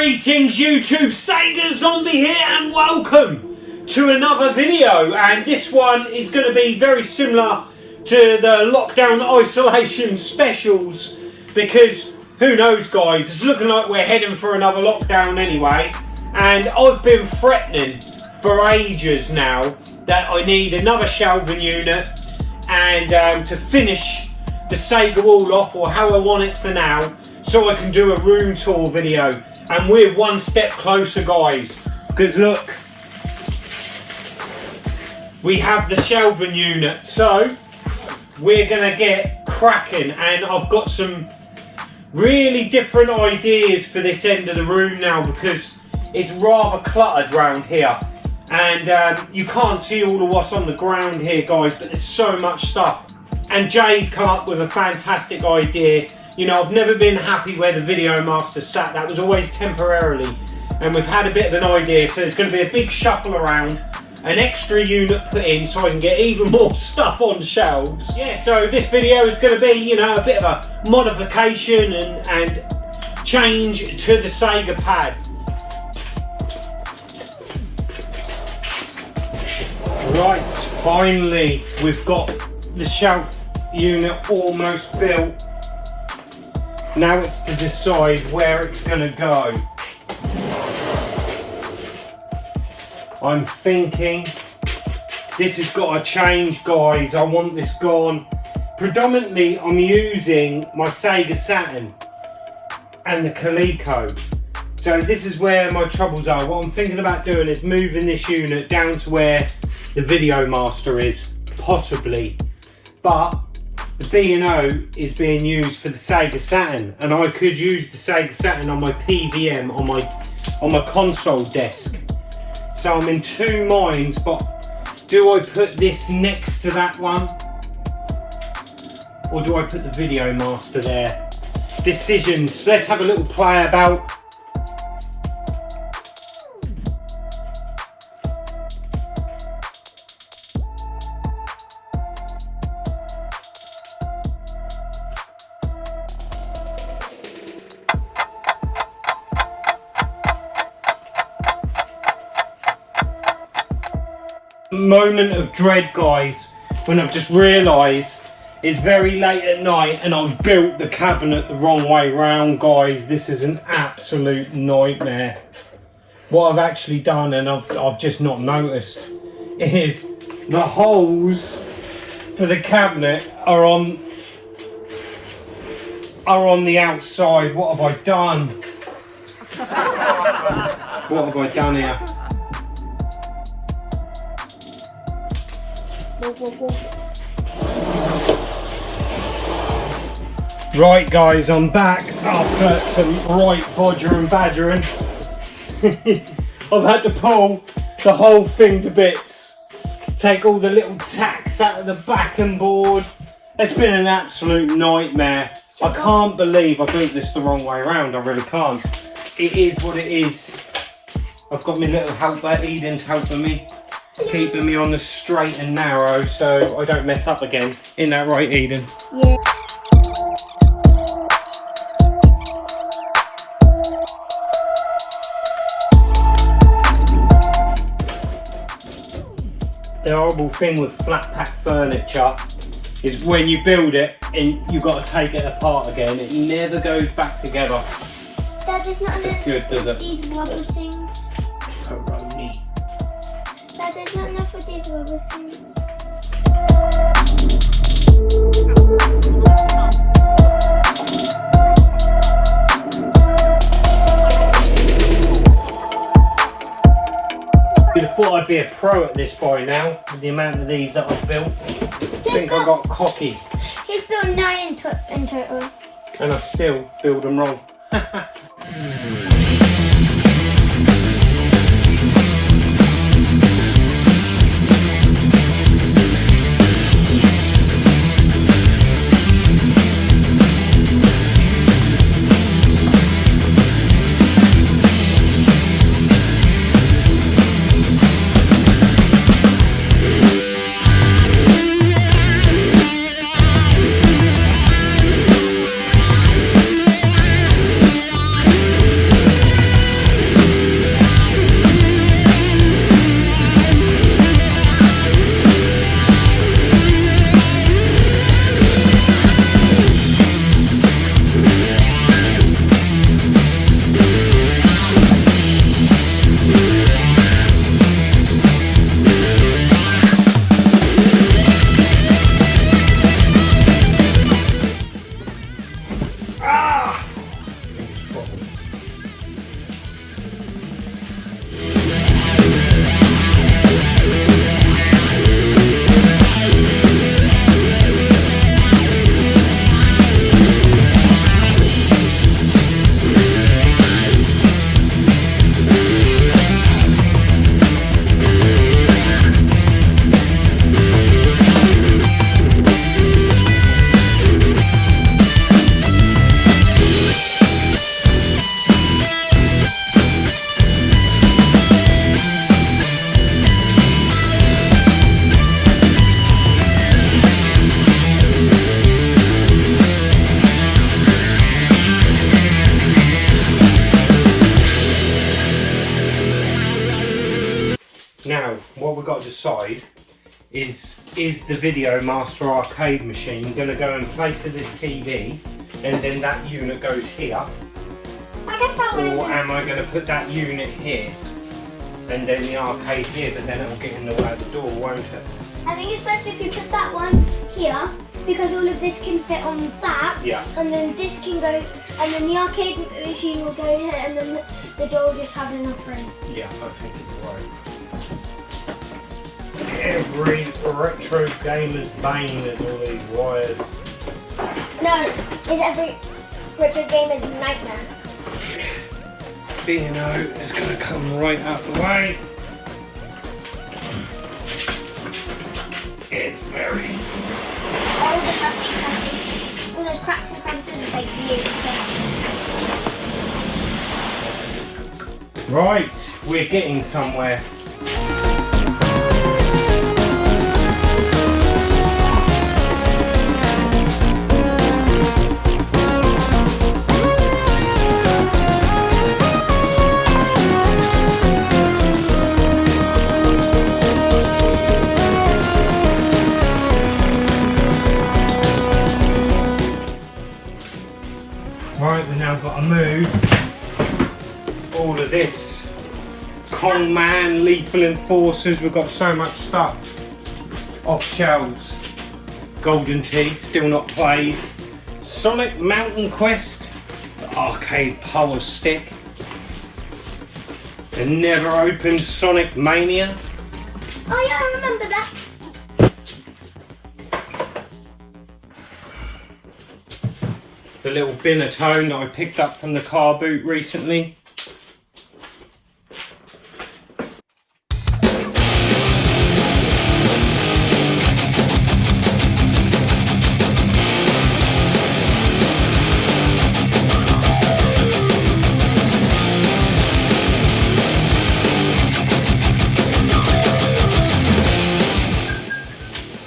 Greetings YouTube, Sega Zombie here and welcome to another video, and this one is going to be very similar to the lockdown isolation specials because who knows guys, it's looking like we're heading for another lockdown anyway, and I've been threatening for ages now that I need another shelving unit and to finish the Sega wall off, or how I want it for now, so I can do a room tour video. And we're one step closer guys, because look, we have the shelving unit, so we're gonna get cracking. And I've got some really different ideas for this end of the room now, because it's rather cluttered round here, and you can't see all of what's on the ground here guys, but there's so much stuff. And Jade come up with a fantastic idea. You know, I've never been happy where the Video Master sat. That was always temporarily. And we've had a bit of an idea. So there's going to be a big shuffle around. An extra unit put in so I can get even more stuff on shelves. Yeah, so this video is going to be, you know, a bit of a modification and change to the Sega pad. Right, finally we've got the shelf unit almost built. Now it's to decide where it's going to go. I'm thinking this has got to change guys. I want this gone. Predominantly I'm using my Sega Saturn and the Coleco. So this is where my troubles are. What I'm thinking about doing is moving this unit down to where the Video Master is, possibly. But the B&O is being used for the Sega Saturn, and I could use the Sega Saturn on my PVM on my console desk. So I'm in two minds, but do I put this next to that one, or do I put the Video Master there? Decisions. Let's have a little play about. Moment of dread guys, when I've just realised it's very late at night and I've built the cabinet the wrong way round guys. This is an absolute nightmare. What I've actually done, and I've just not noticed, is the holes for the cabinet are on the outside. What have I done? What have I done here? Right guys, I'm back after some right bodger and badgering. I've had to pull the whole thing to bits, take all the little tacks out of the back and board. It's been an absolute nightmare. I can't believe I built this the wrong way around. I really can't. It is what it is. I've got my little helper, Eden's helping me, keeping me on the straight and narrow so I don't mess up again. Isn't that right, Eden? Yeah. The horrible thing with flat pack furniture is when you build it and you've got to take it apart again, it never goes back together. Dad, there's not enough good, does it? These rubber things. Pepperoni. Dad, there's not enough of these rubber things. You'd have thought I'd be a pro at this by now, with the amount of these that I've built. I think I got cocky. He's built 9 in total. And I still build them wrong. we've got to decide is the Video Master arcade machine going to go in place of this TV and then that unit goes here? I guess that one is. Or am I going to put that unit here and then the arcade here, but then it'll get in the way of the door, won't it? I think it's best if you put that one here, because all of this can fit on that. Yeah. And then this can go, and then the arcade machine will go here, and then the door will just have enough room. Yeah, I think you're right. Every retro gamer's bane is all these wires. No, it's every retro gamer's nightmare. B&O is going to come right out the way. It's very... All the crusty. All those cracks and crevices will take years to fix. Right, we're getting somewhere. Right, we've now got to move all of this. Kong Man, Lethal Enforcers, we've got so much stuff off shelves. Golden Tee, still not played. Sonic Mountain Quest, the arcade power stick. The never opened Sonic Mania. Oh yeah, I remember that. The little Binatone that I picked up from the car boot recently.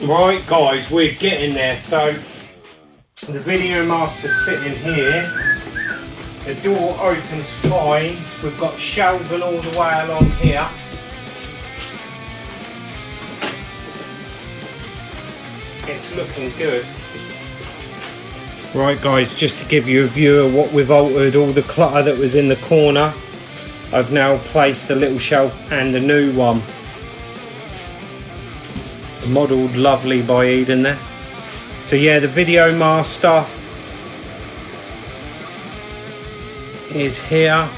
Right guys, we're getting there. So the Video Master's sitting here. The door opens fine. We've got shelving all the way along here. It's looking good. Right guys, just to give you a view of what we've altered, all the clutter that was in the corner, I've now placed the little shelf and the new one. Modelled lovely by Eden there. So yeah, the Video Master is here.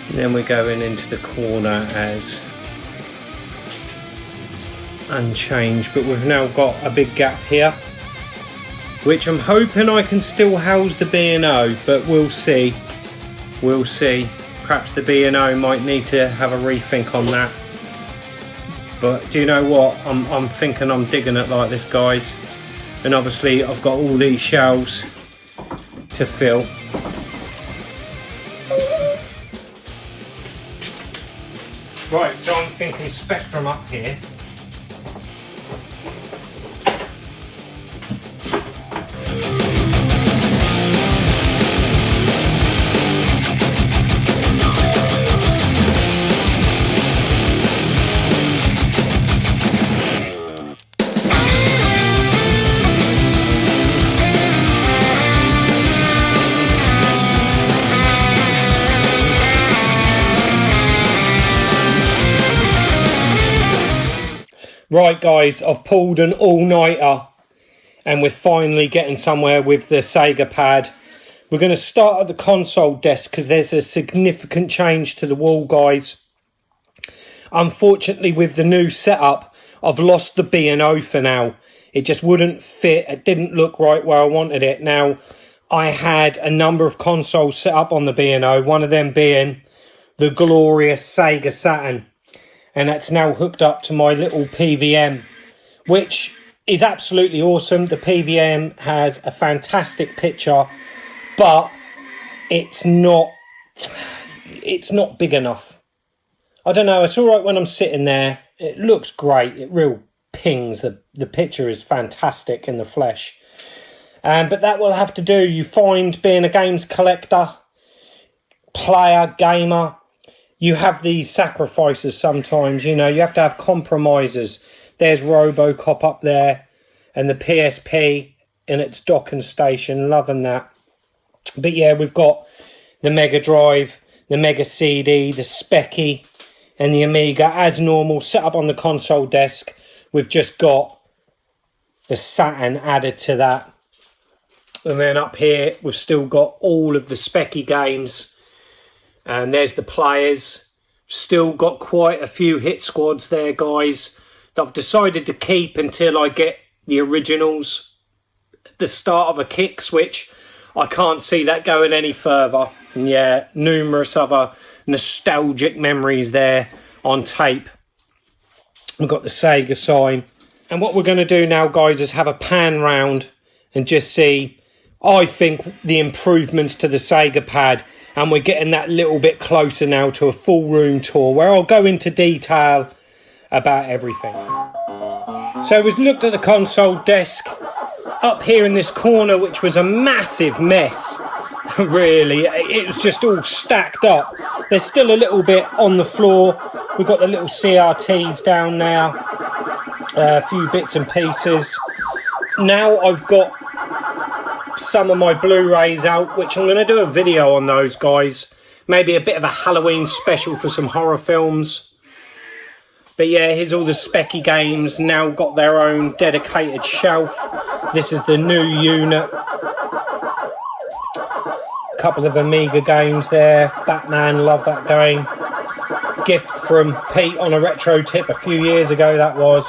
And then we're going into the corner as unchanged, but we've now got a big gap here, which I'm hoping I can still house the B&O, but we'll see. We'll see. Perhaps the B&O might need to have a rethink on that. But do you know what? I'm thinking I'm digging it like this, guys. And obviously I've got all these shelves to fill. Right, so I'm thinking Spectrum up here. Right guys, I've pulled an all-nighter and we're finally getting somewhere with the Sega pad. We're going to start at the console desk because there's a significant change to the wall, guys. Unfortunately, with the new setup, I've lost the B&O for now. It just wouldn't fit. It didn't look right where I wanted it. Now, I had a number of consoles set up on the B&O, one of them being the glorious Sega Saturn. And that's now hooked up to my little PVM, which is absolutely awesome. The PVM has a fantastic picture, but it's not big enough. I don't know, it's all right when I'm sitting there. It looks great. It real pings. The picture is fantastic in the flesh. But that will have to do. You find, being a games collector, player, gamer, you have these sacrifices sometimes, you know, you have to have compromises. There's RoboCop up there and the PSP in its docking station, loving that. But yeah, we've got the Mega Drive, the Mega CD, the Speccy and the Amiga as normal, set up on the console desk. We've just got the Saturn added to that. And then up here, we've still got all of the Speccy games. And there's the players. Still got quite a few hit squads there, guys, that I've decided to keep until I get the originals. The start of a kick switch. I can't see that going any further. And yeah, numerous other nostalgic memories there on tape. We've got the Sega sign. And what we're going to do now, guys, is have a pan round and just see, I think, the improvements to the Sega pad. And we're getting that little bit closer now to a full room tour where I'll go into detail about everything. So we've looked at the console desk up here in this corner, which was a massive mess. Really, it was just all stacked up. There's still a little bit on the floor. We've got the little CRTs down there, a few bits and pieces. Now I've got some of my Blu-rays out, which I'm going to do a video on those, guys. Maybe a bit of a Halloween special for some horror films. But yeah, here's all the Speccy games, now got their own dedicated shelf. This is the new unit. A couple of Amiga games there. Batman, love that game. Gift from Pete on a retro tip a few years ago, that was.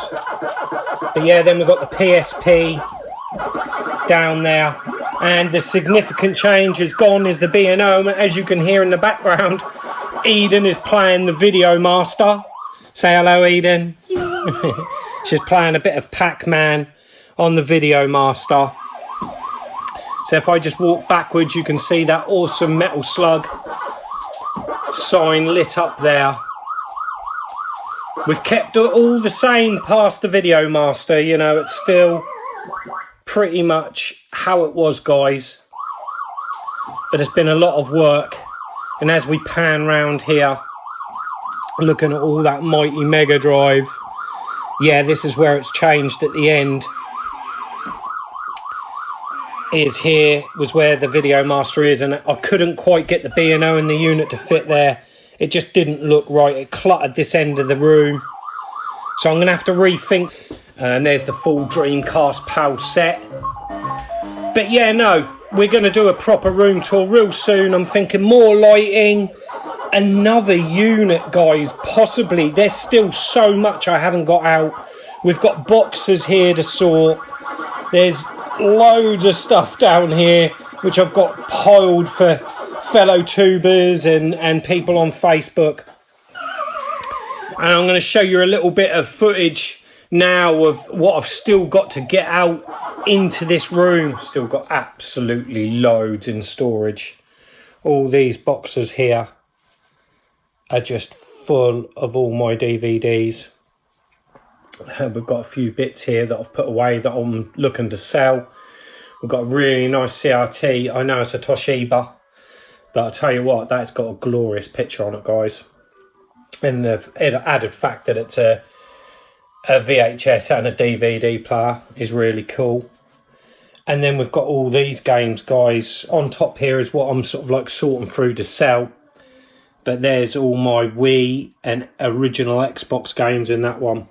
But yeah, then we've got the PSP down there. And the significant change has gone is the B&O. As you can hear in the background, Eden is playing the Video Master. Say hello, Eden. She's playing a bit of Pac-Man on the Video Master. So if I just walk backwards, you can see that awesome Metal Slug sign lit up there. We've kept it all the same past the Video Master, you know, it's still pretty much how it was, guys. But it's been a lot of work. And as we pan round here, looking at all that mighty Mega Drive, yeah, this is where it's changed at the end. Is here was where the Video Master is, and I couldn't quite get the B&O in the unit to fit there. It just didn't look right. It cluttered this end of the room. So I'm going to have to rethink. And there's the full Dreamcast PAL set. But yeah, no, we're going to do a proper room tour real soon. I'm thinking more lighting, another unit, guys, possibly. There's still so much I haven't got out. We've got boxes here to sort. There's loads of stuff down here, which I've got piled for fellow tubers and people on Facebook. And I'm going to show you a little bit of footage now of what I've still got to get out into this room. Still got absolutely loads in storage. All these boxes here are just full of all my DVDs. We've got a few bits here that I've put away that I'm looking to sell. We've got a really nice CRT. I know it's a Toshiba, but I'll tell you what, that's got a glorious picture on it, guys. And the added fact that it's a VHS and a DVD player is really cool. And then we've got all these games, guys. On top here is what I'm sort of like sorting through to sell. But there's all my Wii and original Xbox games in that one.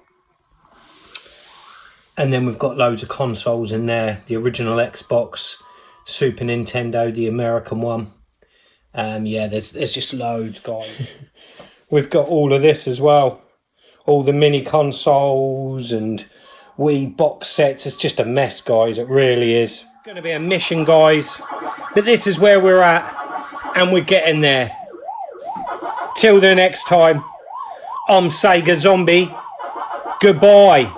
And then we've got loads of consoles in there. The original Xbox, Super Nintendo, the American one. Yeah, there's just loads, guys. We've got all of this as well. All the mini consoles and Wii box sets. It's just a mess, guys. It really is. It's going to be a mission, guys. But this is where we're at. And we're getting there. Till the next time, I'm Sega Zombie. Goodbye.